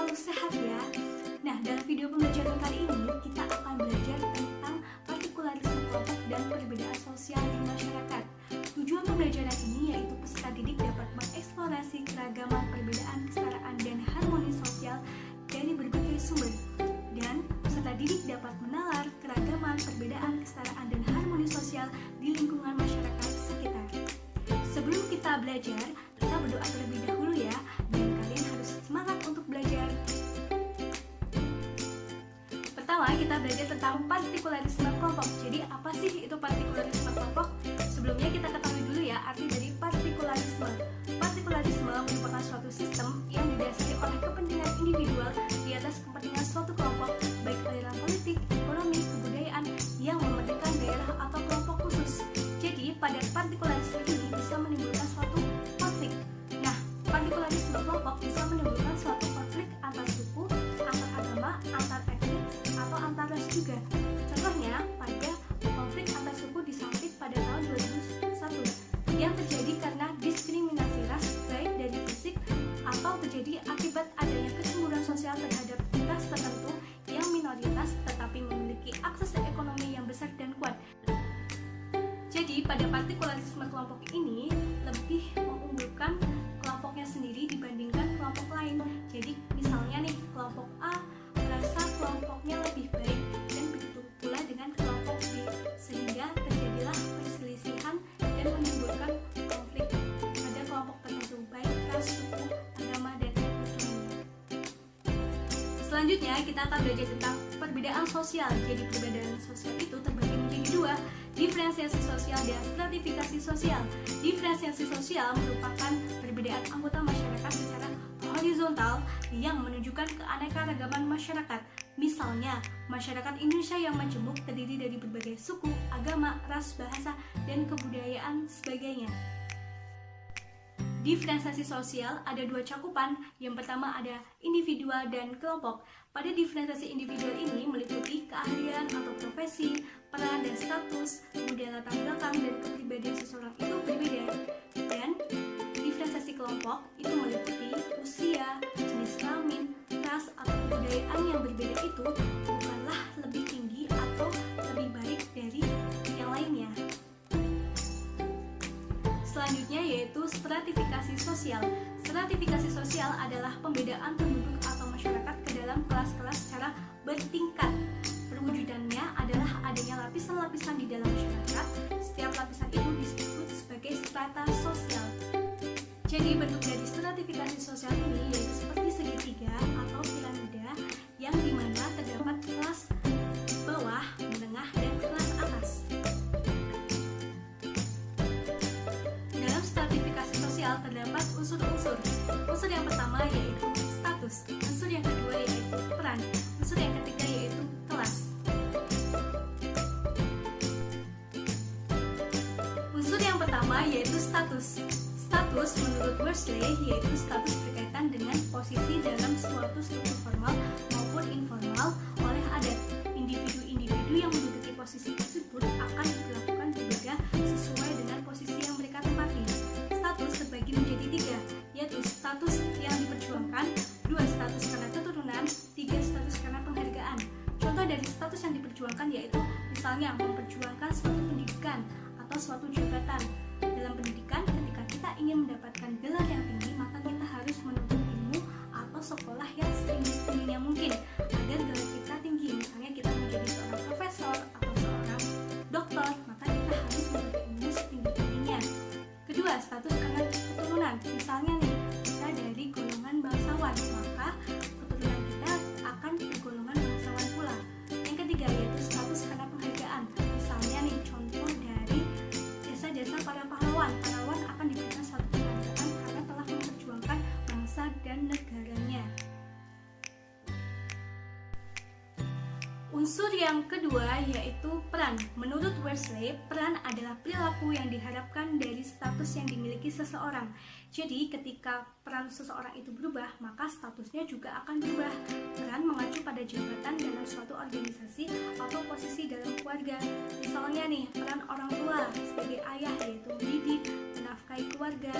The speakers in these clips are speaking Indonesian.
selalu sehat ya. Nah, dalam video pembelajaran kali ini kita akan belajar tentang partikularisme kelompok dan perbedaan sosial di masyarakat. Tujuan pembelajaran ini yaitu peserta didik dapat mengeksplorasi keragaman, perbedaan, kesetaraan, dan harmoni sosial dari berbagai sumber. Dan peserta didik dapat menalar keragaman, perbedaan, kesetaraan, dan harmoni sosial di lingkungan masyarakat sekitar. Sebelum kita belajar, kita berdoa terlebih dahulu ya, dan kalian harus semangat untuk belajar. Pertama, kita belajar tentang partikularisme kelompok. Jadi, apa sih itu partikularisme kelompok? Sebelumnya kita ketahui dulu ya arti dari partikularisme. Partikularisme merupakan suatu sistem yang didasari oleh kepentingan individual di atas kepentingan suatu kelompok, baik aliran politik, ekonomi, kebudayaan yang mementingkan daerah atau kelompok khusus. Jadi, pada partikularisme ini bisa menimbulkan suatu konflik. Nah, partikularisme kelompok bisa menimbulkan suatu konflik antar suku, antar agama, antar etnis, atau antar ras juga. Contohnya, pada konflik antar suku di Saltik pada tahun 2001 yang terjadi karena diskriminasi ras baik dari fisik atau terjadi akibat adanya kecemburuan sosial terhadap ras tertentu yang minoritas tetapi memiliki akses ekonomi yang besar dan kuat. Jadi pada partikularisme kelompok ini lebih mengunggulkan kelompoknya sendiri dibandingkan kelompok lain. Jadi misalnya nih, kelompok A merasa kelompoknya lebih baik dan begitu pula dengan kelompok B, sehingga terjadilah perselisihan dan menimbulkan konflik pada kelompok tertentu baik ras, suku, agama, dan etnis lainnya. Selanjutnya kita akan belajar tentang perbedaan sosial. Jadi perbedaan sosial itu terbagi menjadi dua, diferensiasi sosial dan stratifikasi sosial. Diferensiasi sosial merupakan perbedaan anggota masyarakat secara horizontal yang menunjukkan keanekaragaman masyarakat. Misalnya, masyarakat Indonesia yang majemuk terdiri dari berbagai suku, agama, ras, bahasa, dan kebudayaan sebagainya. Diferensiasi sosial ada dua cakupan. Yang pertama ada individual dan kelompok. Pada diferensiasi individual ini meliputi keahlian atau profesi, peran dan status, kemudian latar belakang dan kepribadian seseorang itu berbeda. Dan diferensiasi kelompok itu meliputi usia, jenis kelamin, ras atau kebudayaan yang berbeda itu bukanlah lebih tinggi atau lebih baik dari yang lainnya. Selanjutnya yaitu stratifikasi sosial. Stratifikasi sosial adalah pembedaan penduduk atau masyarakat ke dalam kelas-kelas secara bertingkat. Perwujudannya adalah adanya lapisan-lapisan di dalam masyarakat. Setiap lapisan itu disebut sebagai strata sosial. Jadi bentuk dari stratifikasi sosial ini yaitu seperti segitiga atau piramida yang dimana terdapat kelas bawah, menengah, dan kelas atas. Dalam stratifikasi sosial terdapat unsur-unsur. Unsur yang pertama yaitu status, unsur yang kedua yaitu peran, unsur yang ketiga yaitu kelas. Unsur yang pertama yaitu status. Status menurut Worsley yaitu status berkaitan dengan posisi dalam suatu struktur formal maupun informal oleh adat. Individu-individu yang menduduki posisi tersebut akan diperlakukan berbeda sesuai dengan posisi yang mereka tempati. Status terbagi menjadi tiga, yaitu status yang diperjuangkan, dua status karena keturunan, tiga status karena penghargaan. Contoh dari status yang diperjuangkan yaitu misalnya memperjuangkan suatu pendidikan atau suatu jabatan. Dalam pendidikan, ketika kita ingin mendapatkan gelar yang tinggi, maka kita harus menuntut ilmu atau sekolah yang setinggi-tingginya mungkin agar gelar kita tinggi. Misalnya kita menjadi seorang profesor atau seorang dokter, maka kita harus menuntut ilmu setinggi-tingginya. Kedua, status karena keturunan. Misalnya nih, kita dari golongan bangsawan, maka keturunan kita akan bergolongan bangsawan pula. Yang ketiga yaitu status karena penghargaan. Misalnya nih, contoh dari jasa-jasa para pahlawan. Pahlawan akan diberikan suatu penghargaan karena telah memperjuangkan bangsa dan negaranya. Unsur yang kedua yaitu peran. Menurut Worsley, peran adalah perilaku yang diharapkan dari status yang dimiliki seseorang. Jadi ketika peran seseorang itu berubah, maka statusnya juga akan berubah. Peran mengacu pada jabatan dalam suatu organisasi atau posisi dalam keluarga. Misalnya nih, peran orang tua sebagai ayah yaitu mendidik, menafkahi keluarga,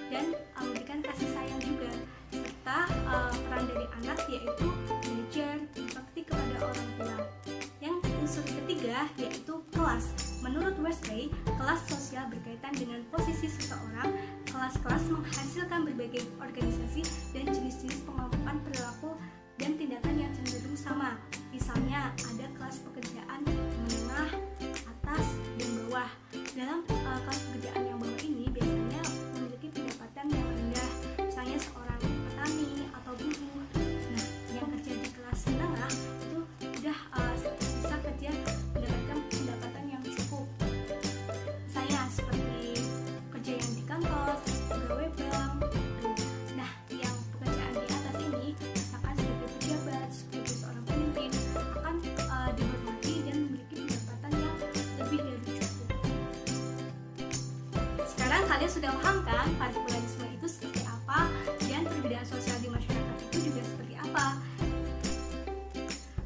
dan memberikan kasih sayang juga, serta peran dari anak yaitu belajar berbakti kepada orang tua. Yang unsur ketiga yaitu kelas. Menurut Wesley, kelas sosial berkaitan dengan posisi seseorang. Kelas-kelas menghasilkan berbagai organisasi dan jenis-jenis pengelompokan perilaku dan tindakan yang cenderung sama. Misalnya ada kelas pekerjaan menengah, atas, dan bawah. Dalam kelas pekerjaan yang bawah ini biasanya memiliki pendapatan yang rendah, misalnya seorang petani atau buruh. Nah, yang kerja di kelas menengah itu udah bisa kerja mendapatkan pendapatan yang cukup. Misalnya seperti kerja yang di kantor, pegawai bank. Nah, yang pekerjaan di atas ini misalkan sebagai pejabat, sebagai seorang pemimpin akan dihormati dan memiliki pendapatan yang lebih dari cukup. Sekarang kalian sudah paham kan partikularisme itu seperti apa dan perbedaan sosial di masyarakat itu juga seperti apa?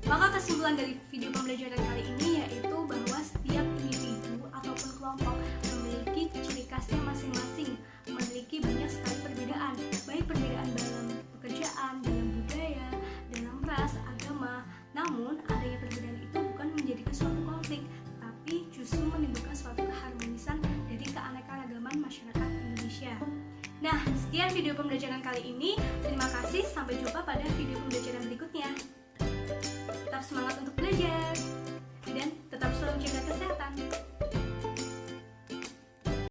Maka kesimpulan dari video pembelajaran kali ini yaitu bahwa setiap individu ataupun kelompok memiliki ciri khasnya masing-masing, memiliki banyak sekali perbedaan, baik perbedaan dalam pekerjaan, dalam budaya, dalam ras, agama. Namun adanya perbedaan itu bukan menjadikan suatu konflik, tapi justru menimbulkan suatu keharmonisan dari keanekaragaman masyarakat Indonesia. Nah, sekian video pembelajaran kali ini. Terima kasih, sampai jumpa pada video pembelajaran berikutnya. Tetap semangat untuk belajar dan tetap selalu jaga kesehatan.